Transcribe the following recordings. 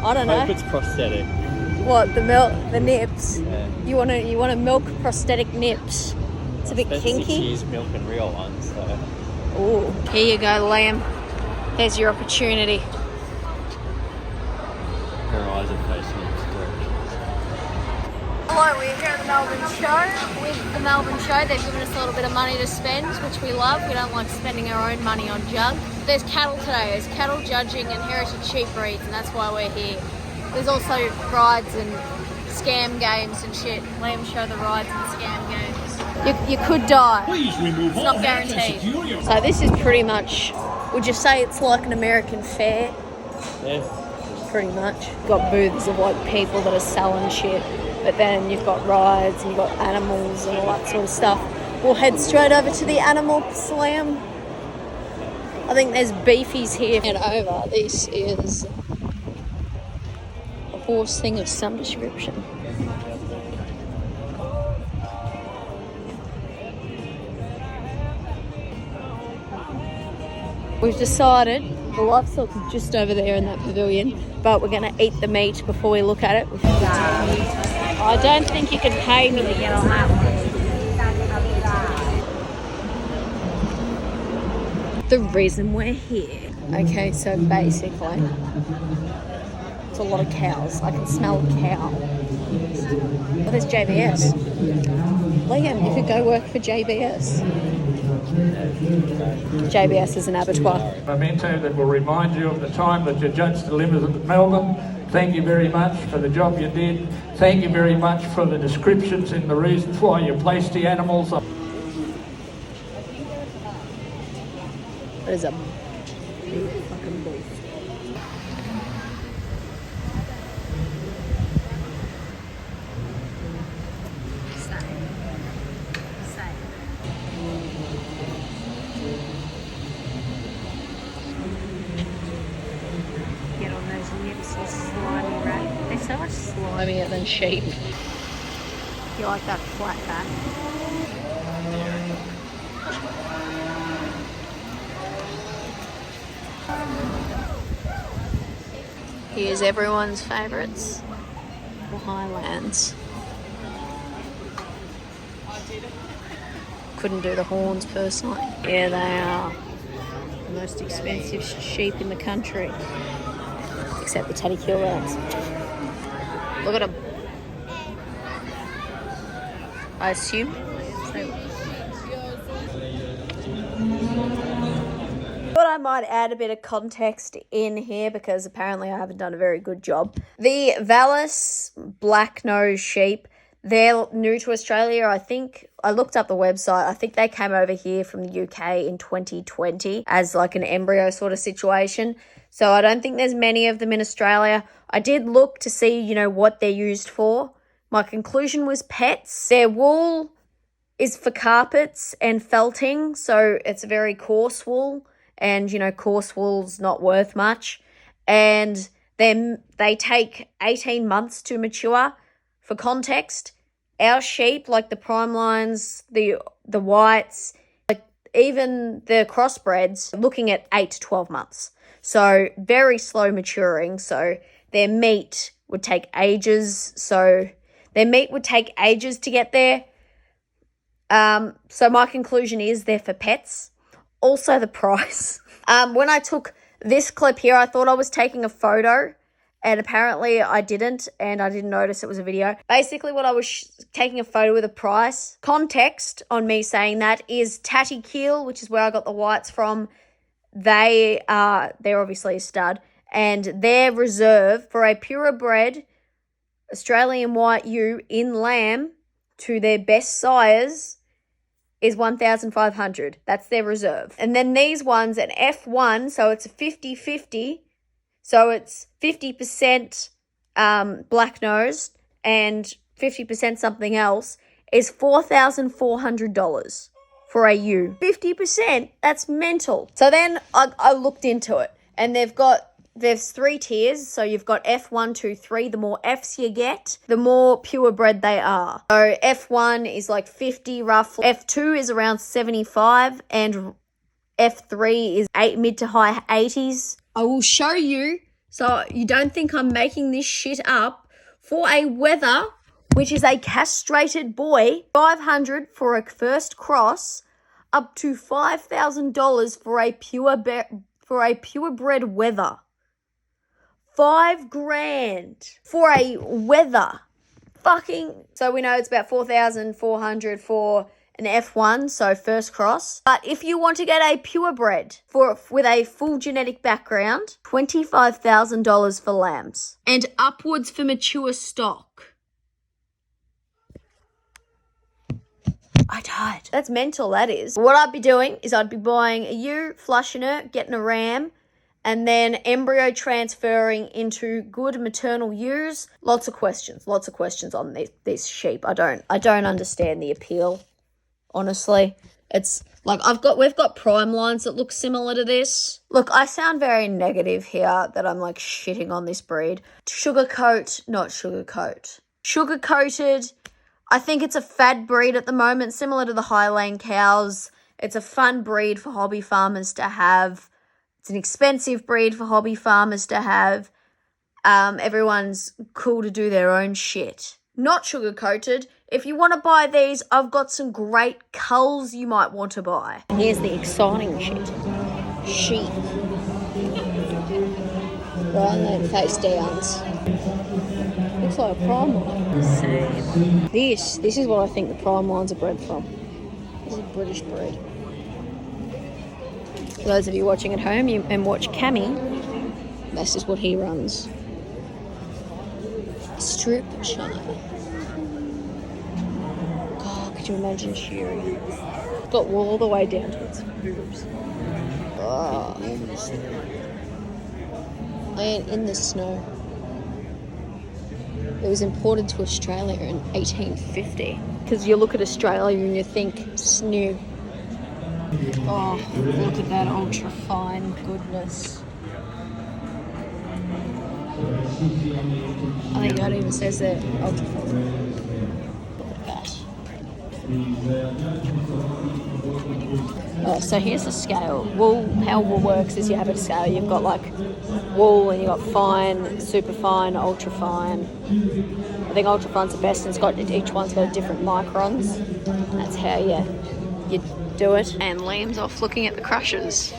I don't know. I hope it's prosthetic. What, the nips? Yeah. You want to milk prosthetic nips? It's a bit kinky. She's milking real ones, so. Ooh, here you go, lamb. There's your opportunity. Her eyes are facing in this direction. Hello, we're here at the Melbourne show. With the Melbourne show, they've given us a little bit of money to spend, which we love. We don't like spending our own money on junk. There's cattle today. There's cattle judging and heritage sheep breeds, and that's why we're here. There's also rides and scam games and shit. Let them show the rides and scam games. You could die. It's not guaranteed. So this is pretty much, would you say it's like an American fair? Yeah. Pretty much. Got booths of like people that are selling shit, but then you've got rides and you've got animals and all that sort of stuff. We'll head straight over to the animal slam. I think there's beefies here. And over, this is a horse thing of some description. We've decided the livestock is just over there in that pavilion, but we're going to eat the meat before we look at it. I don't think you can pay me to get on that one. The reason we're here. Okay, so basically, it's a lot of cows. I can smell a cow. Oh, there's JBS. Liam, you could go work for JBS. JBS is an abattoir. Memento that will remind you of the time that your judge delivered at Melbourne. Thank you very much for the job you did. Thank you very much for the descriptions and the reasons why you placed the animals. That is a big fucking bull. Get on those nips, you slimy rat. They're so much slimier than sheep. You like that flat back? Here's everyone's favourites, the Highlands. Couldn't do the horns personally. Here they are. The most expensive sheep in the country. Except the Teddy Kilrats. Look at them. I assume. But I might add a bit of context in here because apparently I haven't done a very good job. The Valais Blacknose sheep, they're new to Australia, I think. I looked up the website. I think they came over here from the UK in 2020 as like an embryo sort of situation. So I don't think there's many of them in Australia. I did look to see, you know, what they're used for. My conclusion was pets. Their wool is for carpets and felting, so it's a very coarse wool. And, you know, coarse wool's not worth much. And then they take 18 months to mature. For context, our sheep, like the Primelines, the whites, like even the crossbreds, looking at 8 to 12 months. So very slow maturing. So their meat would take ages. To get there. So my conclusion is they're for pets. Also the price. When I took this clip here, I thought I was taking a photo and apparently I didn't, and I didn't notice it was a video. Basically what I was taking a photo with a price. Context on me saying that is Tatty Keel, which is where I got the whites from. They're obviously a stud, and their reserve for a purebred Australian white ewe in lamb to their best sires is 1,500. That's their reserve. And then these ones, an F1, so it's a 50-50. So it's 50% black-nosed and 50% something else, is $4,400 for a ewe. 50%, that's mental. So then I looked into it, and there's 3 tiers. So you've got F1, 2, 3. The more Fs you get, the more purebred they are. So F1 is like 50 roughly. F2 is around 75. And F3 is mid to high 80s. I will show you So you don't think I'm making this shit up for a wether, which is a castrated boy, $500 for a first cross, up to $5,000 for a purebred wether. $5,000 for a wether. Fucking. So we know it's about $4,400 for an F1, so first cross. But if you want to get a purebred with a full genetic background, $25,000 for lambs. And upwards for mature stock. I died. That's mental, that is. What I'd be doing is I'd be buying a ewe, flushing her, getting a ram, and then embryo transferring into good maternal ewes. Lots of questions on these sheep. I don't understand the appeal, honestly. It's like we've got Primelines that look similar to this. Look, I sound very negative here that I'm like shitting on this breed. Sugar-coated. I think it's a fad breed at the moment, similar to the Highland cows. It's a fun breed for hobby farmers to have. It's an expensive breed for hobby farmers to have. Everyone's cool to do their own shit. Not sugar-coated. If you want to buy these, I've got some great culls you might want to buy. Here's the exciting shit. Sheep. Right, and then face downs. Looks like a Primeline. Same. This is what I think the Primelines are bred from. This is a British breed. For those of you watching at home and watch Cammy, this is what he runs. Strip shire. God, could you imagine shearing? It's got wool all the way down to its boobs. Oh. Laying in the snow. It was imported to Australia in 1850. Because you look at Australia and you think snow. Oh, look at that ultra fine goodness. I think that even says that ultra fine. Look at that. Oh, so here's the scale. Wool, how wool works is you have a scale. You've got like wool and you've got fine, super fine, ultra fine. I think ultra fine's the best, and each one's got different microns. That's how you do it. And Liam's off looking at the crushers.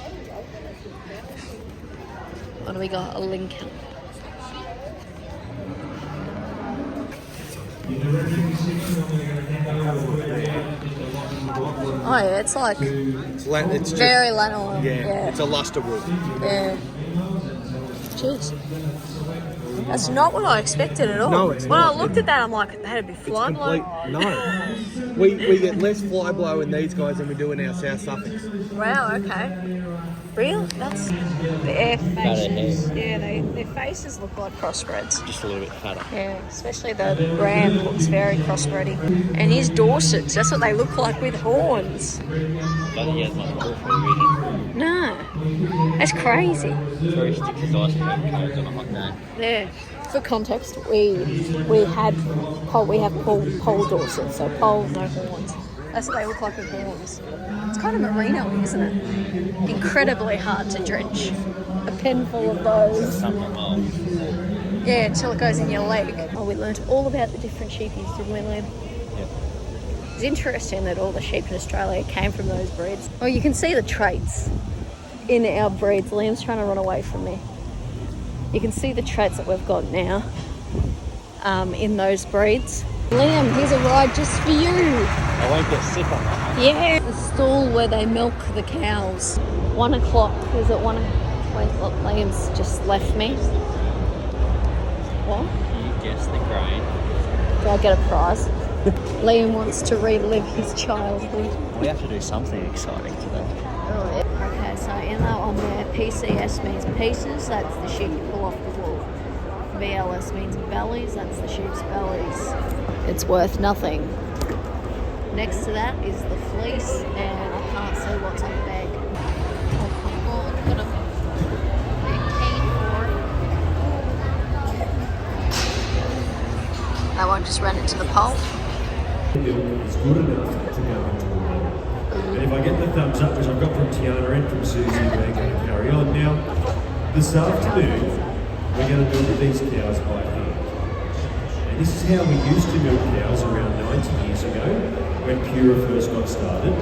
What do we got? A Lincoln. Oh yeah, it's like it's very lanolin. Yeah, it's a luster wool. Yeah. Jeez. That's not what I expected at all. No, it's when not. I looked at that, I'm like, that'd be fly blow. No. We get less fly blow in these guys than we do in our South Suffolks. Wow, okay. Real? That's their faces. Yeah, their faces look like crossbreds. Just a little bit fatter. Yeah, especially the ram looks very crossbreedy. And his Dorsets, that's what they look like with horns. Don't think he has much peripheral vision. No, that's crazy. So he sticks his ice cream cones on a hot day. Yeah. For context, we have pole Dorsets, so pole, no horns. That's what they look like with horns. It's kind of merino, isn't it? Incredibly hard to drench. A pen full of those. Yeah, until it goes in your leg. Oh, we learnt all about the different sheepies, didn't we, Liam? Yep. It's interesting that all the sheep in Australia came from those breeds. Oh, you can see the traits in our breeds. Liam's trying to run away from me. You can see the traits that we've got now in those breeds. Liam, here's a ride just for you. I won't get sick on that. Yeah. The stall where they milk the cows. 1 o'clock. Is it 1 o'clock? Wait, look, Liam's just left me. What? Can you guess the grain? Do I get a prize? Liam wants to relive his childhood. We have to do something exciting today. Oh, yeah. Okay, so in that one there, PCS means pieces. That's the sheep you pull off the wool. BLS means bellies. That's the sheep's bellies. It's worth nothing. Next to that is the fleece, and I can't see what's on the bag. Oh, look at them. They're keen for it. That one just ran into the pole. It's good enough to go into water. And if I get the thumbs up, which I've got from Tiana and from Susie, we're going to carry on. Now, this afternoon, we're going to milk these cows by hand. And this is how we used to milk cows around 90 years ago, when Pura first got started.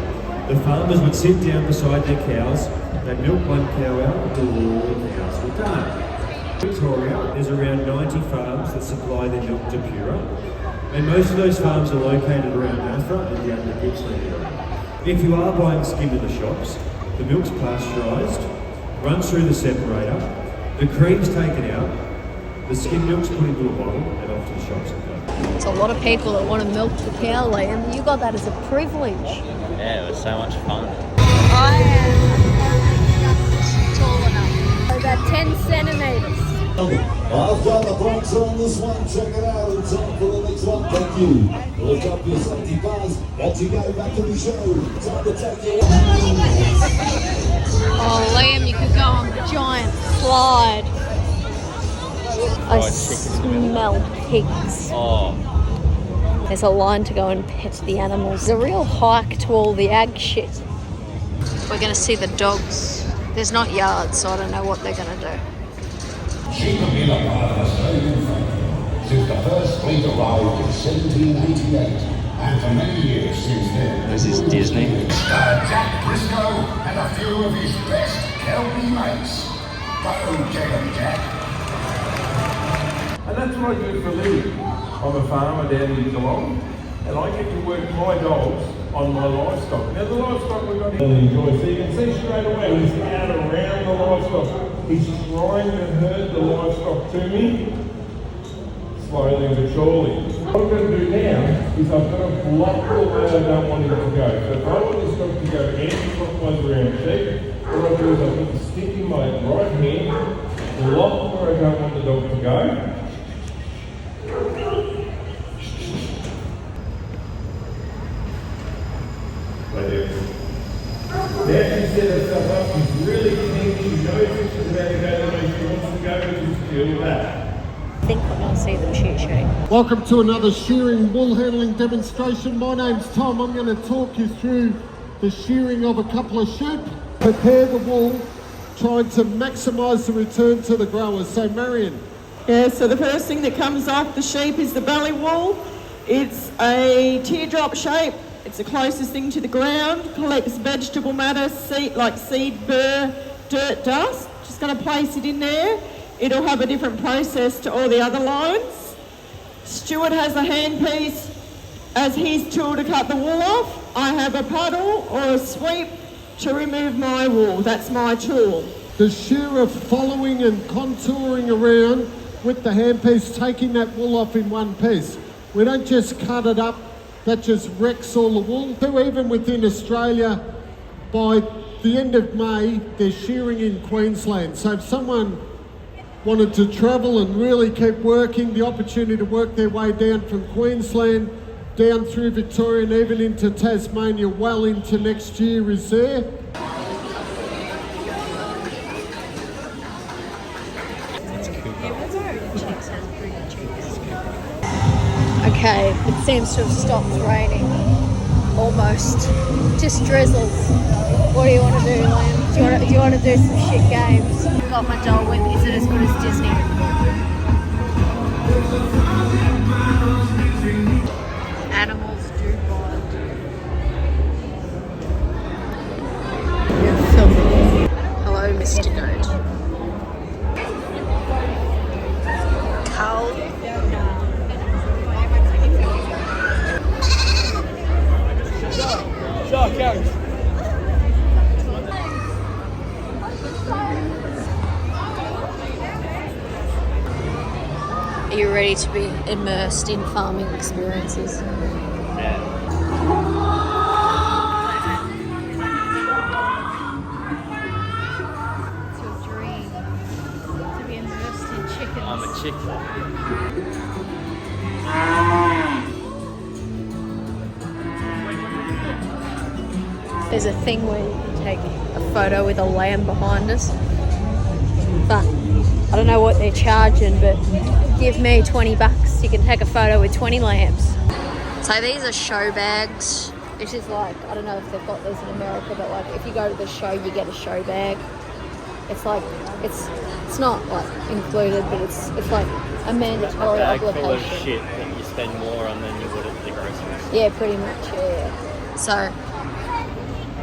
The farmers would sit down beside their cows, they'd milk one cow out until all the cows were done. In Victoria, there's around 90 farms that supply their milk to Pura, and most of those farms are located around Afra and down the Gippsland area. If you are buying skim in the shops, the milk's pasteurised, runs through the separator, the cream's taken out, the skim milk's put into a bottle and off to the shops and go. There's a lot of people that want to milk the cow, Liam. You got that as a privilege. Yeah, it was so much fun. I am tall enough. About 10 centimetres. I've got the brakes on this one, check it out, in time for the next one, thank you. Lift up your safety bars, as you go back to the show, time to take your Oh, Liam, you could go on the giant slide. I smell pigs. Oh, There's a line to go and pet the animals. There's a real hike to all the ag shit. We're going to see the dogs. There's not yards, so I don't know what they're going to do. Sheep have been a part of Australian family since the first fleet arrived in 1788, and for many years since then. this is Disney. Jack Briscoe and a few of his best Kelpie mates. Go get 'em, Jack. And that's what I do for a living. I'm a farmer down in Geelong, and I get to work my dogs on my livestock. Now the livestock we've got to enjoy, so you can see straight away he's out around the livestock. He's trying to herd the livestock to me, slowly but surely. What I'm going to do now is I've got to block the way I don't want him to go. So if I want this dog to go anti-clockwise around sheep, what I do is I put the stick in my right hand, block where I don't want the dog to go. Right there. Now she set herself up, she's really keen, she knows if she's about to go the way she wants to go, just feel that. I think we're going to see them shearing. Welcome to another shearing wool handling demonstration. My name's Tom. I'm going to talk you through the shearing of a couple of sheep. Prepare the wool, trying to maximise the return to the growers. So Marion. Yeah, so the first thing that comes off the sheep is the belly wool. It's a teardrop shape. It's the closest thing to the ground. Collects vegetable matter, seed, burr, dirt, dust. Just going to place it in there. It'll have a different process to all the other lines. Stuart has a handpiece as his tool to cut the wool off. I have a puddle or a sweep to remove my wool. That's my tool. The shearer following and contouring around with the handpiece, taking that wool off in one piece. We don't just cut it up, that just wrecks all the wool. So even within Australia, by the end of May, they're shearing in Queensland. So if someone wanted to travel and really keep working, the opportunity to work their way down from Queensland, down through Victoria and even into Tasmania well into next year is there. Okay, it seems to have stopped raining. Almost. Just drizzles. What do you want to do, Liam? Do you want to do some shit games? I've got my doll whip. Is it as good as Disney? Animals do bond. Hello, Mr. Goat. Carl. Are you ready to be immersed in farming experiences? It's your dream to be immersed in chickens. I'm a chicken. There's a thing where you can take a photo with a lamb behind us, but I don't know what they're charging, but give me $20, you can take a photo with 20 lambs. So these are show bags. This is like, I don't know if they've got these in America, but like if you go to the show, you get a show bag. It's like it's not like included, but it's like a mandatory Bag full of obligation. shit that you spend more on than you would at the groceries. Yeah, pretty much. Yeah. So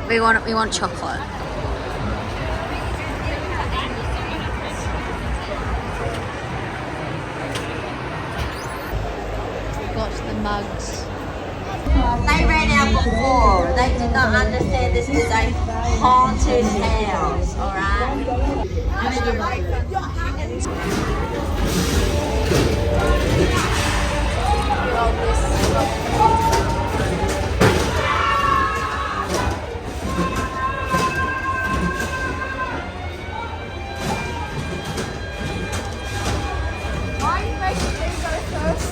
we want chocolate. Got the mugs. They ran out before. They did not understand this was a haunted house, alright? Why are you making me go first?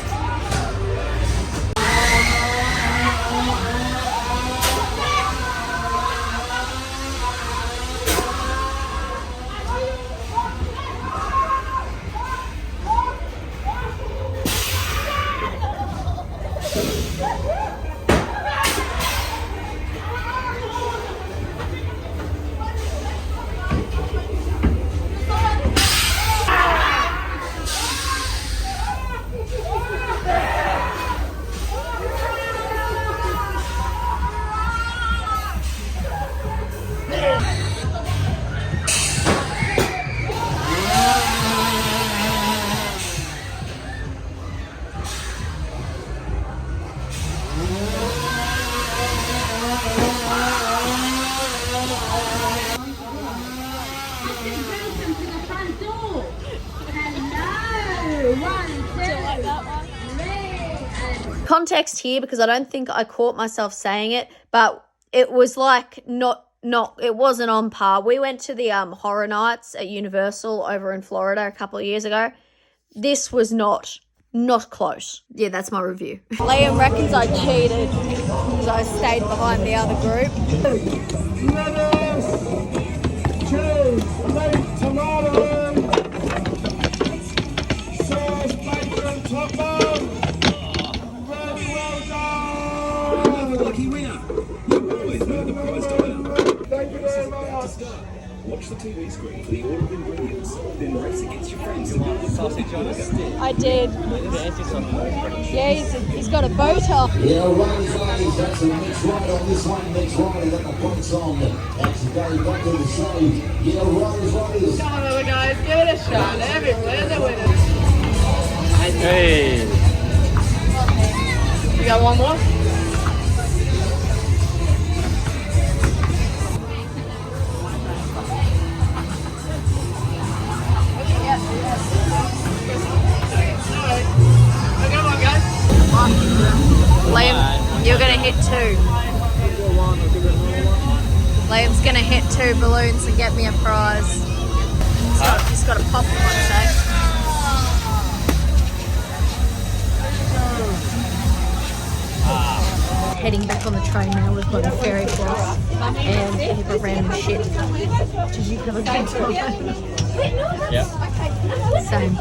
Context here, because I don't think I caught myself saying it, but it was like not it wasn't on par. We went to the horror nights at Universal over in Florida a couple of years ago. This was not close. Yeah, that's my review. Liam reckons I cheated because I stayed behind the other group. Cheese, meat, tomato, sauce, bacon, Typo. Lucky winner. You always know the prize diner. Thank you very much. Watch the TV screen for the order of ingredients. Then race against your friends and build the sausage on a stick. I did. Yeah, he's got a bow tie. Yeah, ladies, that's the next ride on this one. Next ride, got the points on. That's the day back to the show. Yeah, riders. Come on, little guys, give it a shot. Everywhere the winners. Hey! You got one more? Liam, you're gonna hit 2. Liam's gonna hit 2 balloons and get me a prize. He's got a pop one, so. Heading back on the train now. We've got a ferry cross and a heap of random shit. Did you have a good time? Yeah. Same.